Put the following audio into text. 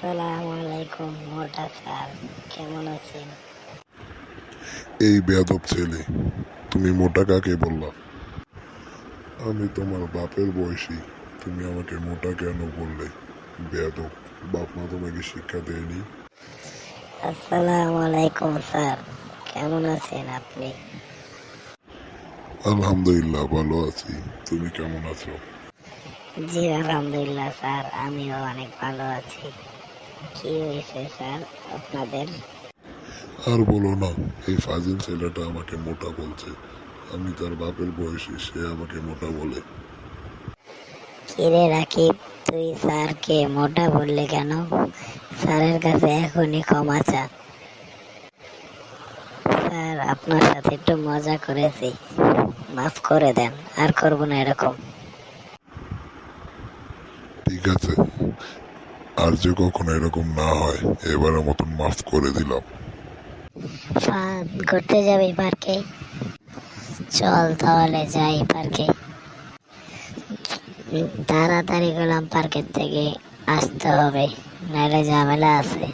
আসসালামু আলাইকুম মোটা স্যার, কেমন আছেন? এই বেয়াদব ছেলে, তুমি মোটা কাকে বললা? আমি তোমার বাপের বয়সী, তুমি আমাকে মোটা কেন বললে? বেয়াদব, বাপ মা তোমাকে শিক্ষা দেয়নি? আসসালামু আলাইকুম স্যার, কেমন আছেন আপনি? আলহামদুলিল্লাহ ভালো আছি, তুমি কেমন আছো? জি আলহামদুলিল্লাহ স্যার, আমিও অনেক ভালো আছি। কি হয়েছে স্যার আপনাদের? আর বলো না, এই ফাজিল ছেলেটা আমাকে মোটা বলছে। আমি তার বাপের বয়সী, সে আমাকে মোটা বলে। কিরে রাকিব, তুই স্যারকে মোটা বললি কেন? স্যারের কাছে এখনই ক্ষমা চা। স্যার, আপনার সাথে একটু মজা করেছি, মাফ করে দেন, আর করবো না এরকম। ঠিক আছে, আর যে কখনো এরকম না হয়, এবারের মতন মাফ করে দিলাম। ফান ঘুরতে যাবি পার্কে? চল তাহলে যাই পার্কে। তাড়াতাড়ি গেলাম, পার্কের থেকে আসতে হবে, নাহলে ঝামেলা আছে।